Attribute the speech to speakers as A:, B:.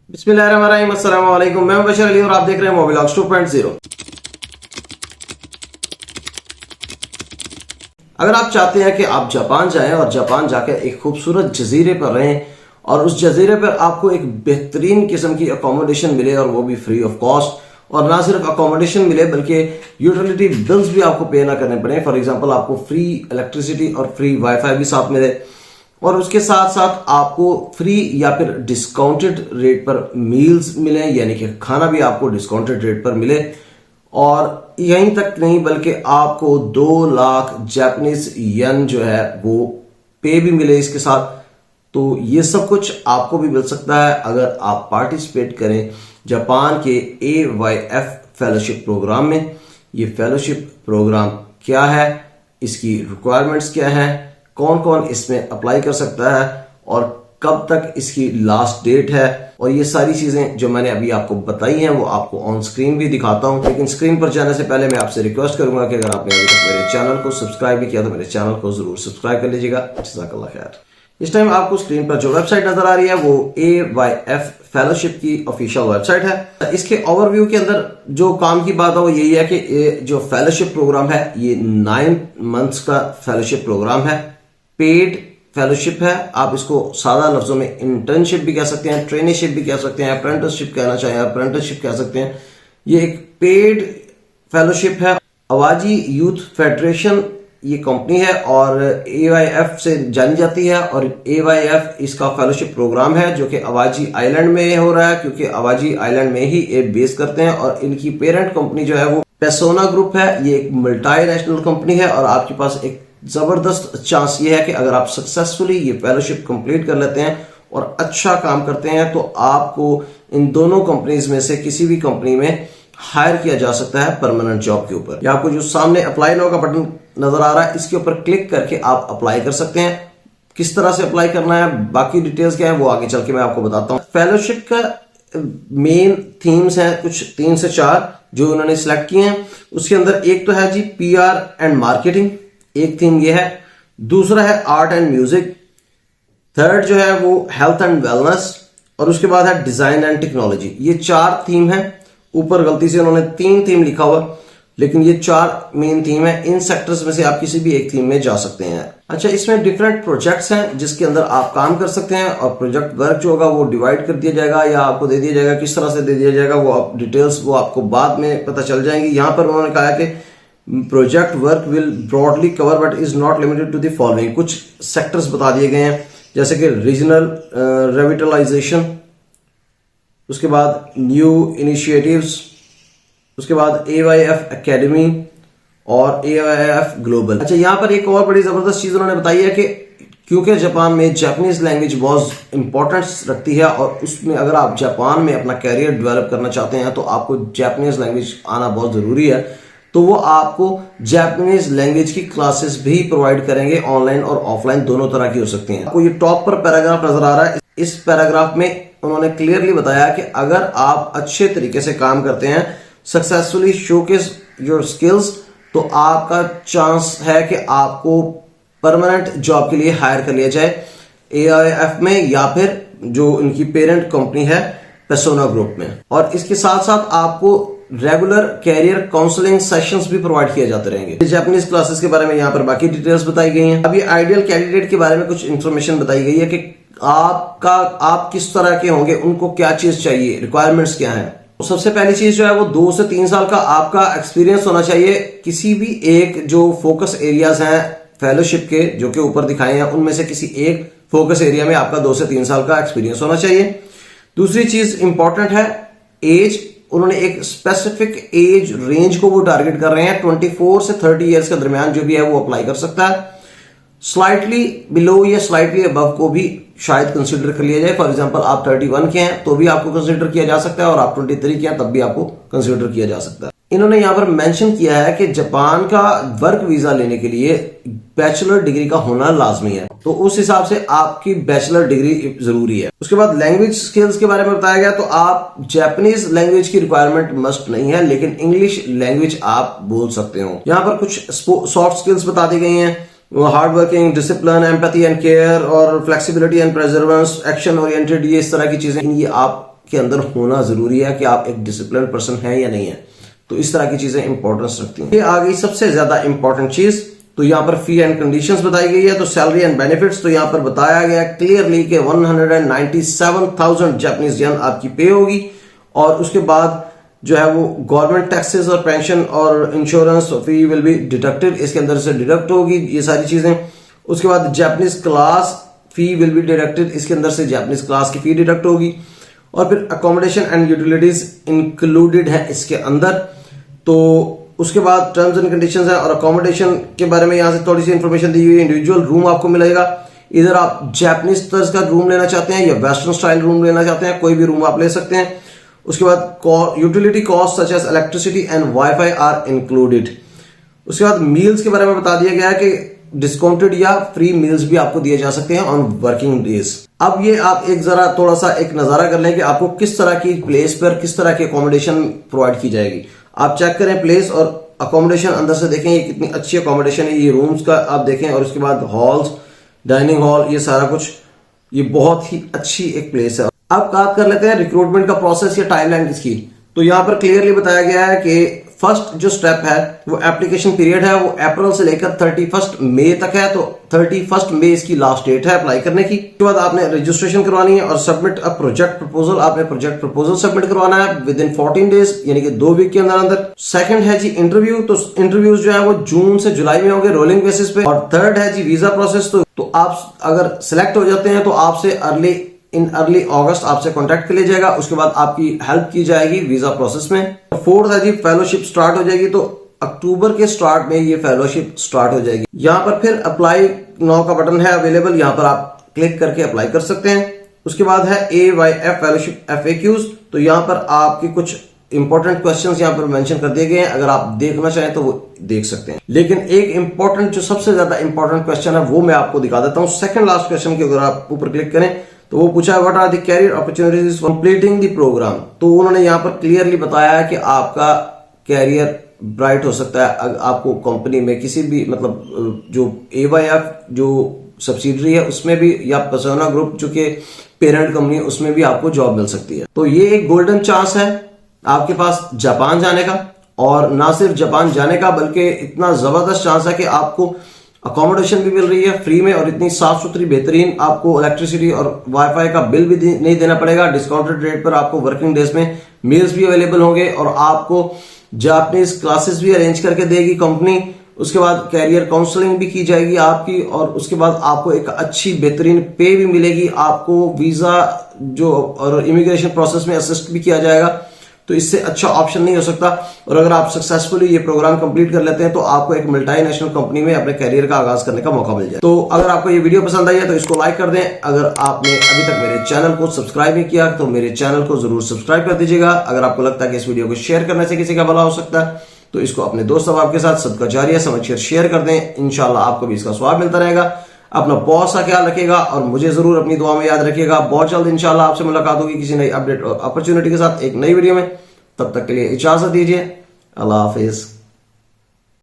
A: बिस्मिल्लाहिर्रहमानिर्रहीम, अस्सलाम वालेकुम। मैं बशर अली और आप देख रहे हैं मोबिलॉग्स 2.0। अगर आप चाहते हैं कि आप जापान जाएं और जापान जाकर एक खूबसूरत जजीरे पर रहें और उस जजीरे पर आपको एक बेहतरीन किस्म की अकोमोडेशन मिले और वो भी फ्री ऑफ कॉस्ट, और ना सिर्फ अकोमोडेशन मिले बल्कि यूटिलिटी बिल्स भी आपको पे ना करने पड़े। फॉर एग्जांपल आपको फ्री इलेक्ट्रिसिटी और फ्री वाईफाई भी साथ मिले, और उसके साथ साथ आपको फ्री या फिर डिस्काउंटेड रेट पर मील्स मिले, यानी कि खाना भी आपको डिस्काउंटेड रेट पर मिले। और यहीं तक नहीं बल्कि आपको 2 लाख जापानीज येन जो है वो पे भी मिले इसके साथ। तो ये सब कुछ आपको भी मिल सकता है अगर आप पार्टिसिपेट करें जापान के AYF फेलोशिप प्रोग्राम में। ये फेलोशिप प्रोग्राम क्या है, इसकी रिक्वायरमेंट्स क्या है, कौन कौन इसमें अप्लाई कर सकता है और कब तक इसकी लास्ट डेट है, और ये सारी चीजें जो मैंने अभी आपको बताई हैं वो आपको ऑन स्क्रीन भी दिखाता हूं। लेकिन स्क्रीन पर जाने से पहले मैं आपसे रिक्वेस्ट करूंगा कि अगर आपने अभी तक मेरे चैनल को सब्सक्राइब नहीं किया तो मेरे चैनल को जरूर सब्सक्राइब कर लीजिएगा। जज़ाकल्लाह खैर। इस टाइम आपको स्क्रीन पर जो वेबसाइट नजर आ रही है वो AYF फेलोशिप की ऑफिशियल वेबसाइट है। इसके ओवरव्यू के अंदर जो काम की बात है वो यही है कि जो फेलोशिप प्रोग्राम है ये 9 मंथ्स का फेलोशिप प्रोग्राम है, पेड फेलोशिप है। आप इसको सादा लफ्जों में इंटर्नशिप भी कह सकते हैं, ट्रेनिशिप भी कह सकते हैं, अप्रेंटिसशिप कहना चाहें अप्रेंटिसशिप कह सकते हैं। ये एक पेड फेलोशिप है। अवाजी यूथ फेडरेशन ये कंपनी है और AYF से जानी जाती है, और AYF इसका फेलोशिप प्रोग्राम है जो कि अवाजी आइलैंड में हो रहा है, क्योंकि अवाजी आइलैंड में ही ये बेस करते हैं। और इनकी पेरेंट कंपनी जो है वो पेसोना ग्रुप है। ये एक मल्टीनेशनल कंपनी है और आपके पास एक जबरदस्त चांस ये है कि अगर आप सक्सेसफुली ये फेलोशिप कंप्लीट कर लेते हैं और अच्छा काम करते हैं तो आपको इन दोनों कंपनीज में से किसी भी कंपनी में हायर किया जा सकता है परमानेंट जॉब के ऊपर। या आपको जो सामने अप्लाई नाउ का बटन नजर आ रहा है इसके ऊपर क्लिक करके आप अप्लाई कर सकते हैं। किस तरह से अप्लाई करना है, बाकी डिटेल्स क्या है वो आगे चल के मैं आपको बताता हूँ। फेलोशिप का मेन थीम्स हैं कुछ 3 से 4 जो उन्होंने सिलेक्ट किए हैं। उसके अंदर एक तो है जी PR एंड मार्केटिंग, एक थीम ये है। दूसरा है आर्ट एंड म्यूजिक। थर्ड जो है वो हेल्थ एंड वेलनेस, और उसके बाद है डिजाइन एंड टेक्नोलॉजी। ये 4 थीम है। ऊपर गलती से उन्होंने 3 थीम लिखा हुआ, लेकिन ये 4 मेन थीम है। इन सेक्टर्स में से आप किसी भी एक थीम में जा सकते हैं। अच्छा, इसमें डिफरेंट प्रोजेक्ट्स हैं जिसके अंदर आप काम कर सकते हैं, और प्रोजेक्ट वर्क जो होगा वो डिवाइड कर दिया जाएगा या आपको दे दिया जाएगा। किस तरह से दे दिया जाएगा वो आप डिटेल्स वो आपको बाद में पता चल जाएंगी। यहां पर उन्होंने कहा है कि project work will broadly cover but is not limited to the following. कुछ सेक्टर्स बता दिए गए हैं जैसे कि रीजनल रेविटलाइजेशन, उसके बाद न्यू इनिशिएटिव्स, उसके बाद AYF एकेडमी और AYF ग्लोबल। अच्छा, यहां पर एक और बड़ी जबरदस्त चीज उन्होंने बताई है कि क्योंकि जापान में जापानीज लैंग्वेज बहुत इंपॉर्टेंस रखती है और उसमें अगर आप जापान में अपना कैरियर डेवलप करना चाहते हैं तो आपको जापानीज लैंग्वेज आना बहुत जरूरी है। तो वो आपको जापानीज लैंग्वेज की क्लासेस भी प्रोवाइड करेंगे, ऑनलाइन और ऑफलाइन दोनों तरह की हो सकती हैं। आपको ये टॉप पर पैराग्राफ नजर आ रहा है। इस पैराग्राफ में उन्होंने क्लियरली बताया कि अगर आप अच्छे तरीके से काम करते हैं, सक्सेसफुली शोकेस योर स्किल्स, तो आपका चांस है कि आपको परमानेंट जॉब के लिए हायर कर लिया जाए AYF में या फिर जो इनकी पेरेंट कंपनी है पेसोना ग्रुप में। और इसके साथ साथ आपको रेगुलर कैरियर काउंसलिंग सेशंस भी प्रोवाइड किए जाते रहेंगे। जापानीज क्लासेस के बारे में यहाँ पर बाकी डिटेल्स बताई गई हैं। अब ये आइडियल कैंडिडेट के बारे में कुछ इंफॉर्मेशन बताई गई है कि आप किस तरह के होंगे, उनको क्या चीज चाहिए, रिक्वायरमेंट्स क्या है। सबसे पहली चीज जो है वो 2 से 3 साल का आपका एक्सपीरियंस होना चाहिए किसी भी एक जो फोकस एरियाज हैं फेलोशिप के जो कि ऊपर दिखाए हैं उनमें से किसी एक फोकस एरिया में आपका 2 से 3 साल का एक्सपीरियंस होना चाहिए। दूसरी चीज इंपॉर्टेंट है एज। उन्होंने एक स्पेसिफिक एज रेंज को वो टारगेट कर रहे हैं। 24 से 30 इयर्स के दरमियान जो भी है वो अप्लाई कर सकता है। स्लाइटली बिलो या स्लाइटली अबव को भी शायद कंसिडर कर लिया जाए। फॉर एग्जांपल आप 31 के हैं तो भी आपको कंसिडर किया जा सकता है, और आप 23 के हैं तब भी आपको कंसिडर किया जा सकता है। इन्होंने यहां पर मेंशन किया है कि जापान का वर्क वीजा लेने के लिए बैचलर डिग्री का होना लाजमी है, तो उस हिसाब से आपकी बैचलर डिग्री जरूरी है। उसके बाद लैंग्वेज स्किल्स के बारे में बताया गया, तो आप जापानीज लैंग्वेज की रिक्वायरमेंट मस्ट नहीं है, लेकिन इंग्लिश लैंग्वेज आप बोल सकते हो। यहाँ पर कुछ सॉफ्ट स्किल्स बता दी गई हैं, hard working, discipline, empathy and care, और फ्लेक्सिबिलिटी एंड प्रेजर्वेंस, एक्शन ओरिएंटेड, ये इस तरह की चीजें ये आप के अंदर होना जरूरी है कि आप एक डिसिप्लिन पर्सन है या नहीं है। तो इस तरह की चीजें इंपॉर्टेंस रखती हैं। ये आ गई सबसे ज्यादा इंपॉर्टेंट चीज। तो यहाँ पर फी एंड कंडीशंस बताई गई है। तो सैलरी एंड बेनिफिट्स, तो यहाँ पर बताया गया क्लियरली कि 197,000 जापानीज येन आपकी पे होगी, और उसके बाद जो है वो गवर्नमेंट टैक्सेस और पेंशन और insurance fee will be deducted, इसके अंदर से डिडक्ट होगी ये सारी चीजें। उसके बाद Japanese class fee will be deducted, इसके अंदर से जापानीज क्लास की फी डिडक्ट होगी। और फिर अकोमोडेशन एंड यूटिलिटीज इंक्लूडेड है इसके अंदर। तो उसके बाद टर्म्स एंड कंडीशंस है, और अकोमोडेशन के बारे में यहाँ से थोड़ी सी इंफॉर्मेशन दी हुई है। इंडिविजुअल रूम आपको मिलेगा, इधर आप जापानीज तर्ज का रूम लेना चाहते हैं या वेस्टर्न स्टाइल रूम लेना चाहते हैं, कोई भी रूम आप ले सकते हैं। उसके बाद utility cost such as electricity and WiFi are included. उसके बाद मील्स के बारे में बता दिया गया है कि डिस्काउंटेड या फ्री मील्स भी आपको दिए जा सकते हैं ऑन वर्किंग डेज। अब ये आप एक जरा थोड़ा सा एक नजारा कर लें कि आपको किस तरह की प्लेस पर किस तरह की अकोमोडेशन प्रोवाइड की जाएगी। आप चेक करें प्लेस और अकोमोडेशन, अंदर से देखें ये कितनी अच्छी अकोमोडेशन है। ये रूम्स का आप देखें, और उसके बाद हॉल्स, डाइनिंग हॉल, ये सारा कुछ, ये बहुत ही अच्छी एक प्लेस है। अब बात कर लेते हैं रिक्रूटमेंट का प्रोसेस या टाइमलाइन इसकी। तो यहाँ पर क्लियरली बताया गया है कि फर्स्ट जो स्टेप है वो एप्लीकेशन पीरियड है, वो अप्रैल से लेकर 31 मई तक है। तो 31 मई इसकी लास्ट डेट है अप्लाई करने की। उसके बाद आपने रजिस्ट्रेशन करवानी है और सबमिट अ प्रोजेक्ट प्रपोजल, आपने प्रोजेक्ट प्रपोजल सबमिट करवाना है विद इन 14 डेज, यानी कि 2 वीक के अंदर अंदर। सेकंड है जी इंटरव्यू। तो इंटरव्यूज जो है वो जून से जुलाई में होंगे रोलिंग बेसिस पे। और थर्ड है जी वीजा प्रोसेस। तो आप अगर सिलेक्ट हो जाते हैं तो आपसे अर्ली अगस्त आपसे कांटेक्ट कर लिया जाएगा, उसके बाद आपकी हेल्प की जाएगी वीजा प्रोसेस में। फोर्थ है जी फेलोशिप स्टार्ट हो जाएगी। तो अक्टूबर के स्टार्ट में ये फेलोशिप स्टार्ट हो जाएगी। यहाँ पर फिर अप्लाई नाउ का बटन है अवेलेबल, यहाँ पर आप क्लिक करके अप्लाई कर सकते हैं। उसके बाद है AYF फेलोशिप FAQs। तो यहाँ पर आपके कुछ इंपॉर्टेंट क्वेश्चंस यहाँ पर मेंशन कर दिए गए हैं, अगर आप देखना चाहें तो वो देख सकते हैं। लेकिन एक इंपॉर्टेंट जो सबसे ज्यादा इंपॉर्टेंट क्वेश्चन है वो मैं आपको दिखा देता हूँ। सेकंड लास्ट क्वेश्चन के अगर आप ऊपर क्लिक करें तो वो पूछा है what are the career opportunities completing the programme. तो उन्होंने यहाँ पर क्लियरली बताया है कि आपका कैरियर ब्राइट हो सकता है आपको कंपनी में किसी भी, मतलब जो AYF जो सब्सिडरी है उसमें भी, या पर्सोना ग्रुप जो कि पेरेंट कंपनी है उसमें भी आपको जॉब मिल सकती है। तो ये एक गोल्डन चांस है आपके पास जापान जाने का, और ना सिर्फ जापान जाने का बल्कि इतना जबरदस्त चांस है कि आपको अकोमोडेशन भी मिल रही है फ्री में, और इतनी साफ सुथरी बेहतरीन आपको इलेक्ट्रिसिटी और वाईफाई का बिल भी नहीं देना पड़ेगा। डिस्काउंटेड रेट पर आपको वर्किंग डेज में मील्स भी अवेलेबल होंगे, और आपको जापानीज क्लासेस भी अरेंज करके देगी कंपनी। उसके बाद कैरियर काउंसलिंग भी की जाएगी आपकी, और उसके बाद आपको एक अच्छी बेहतरीन पे भी मिलेगी। आपको वीजा जो और इमिग्रेशन प्रोसेस में असिस्ट भी किया जाएगा। तो इससे अच्छा ऑप्शन नहीं हो सकता। और अगर आप सक्सेसफुली ये प्रोग्राम कंप्लीट कर लेते हैं तो आपको एक मल्टीनेशनल कंपनी में अपने करियर का आगाज करने का मौका मिल जाए। तो अगर आपको ये वीडियो पसंद आई है तो इसको लाइक कर दें। अगर आपने अभी तक मेरे चैनल को सब्सक्राइब नहीं किया तो मेरे चैनल को जरूर सब्सक्राइब कर दीजिएगा। अगर आपको लगता है कि इस वीडियो को शेयर करने से किसी का भला हो सकता है तो इसको अपने दोस्त अहबाब के साथ सदका जारिया समझकर शेयर कर दें। इंशाल्लाह आपको भी इसका स्वाब मिलता रहेगा। अपना बहुत सा ख्याल रखिएगा और मुझे जरूर अपनी दुआ में याद रखिएगा। बहुत जल्द इंशाल्लाह आपसे मुलाकात होगी किसी नई अपडेट और अपॉर्चुनिटी के साथ एक नई वीडियो में। तब तक के लिए इजाजत दीजिए। अल्लाह हाफिज।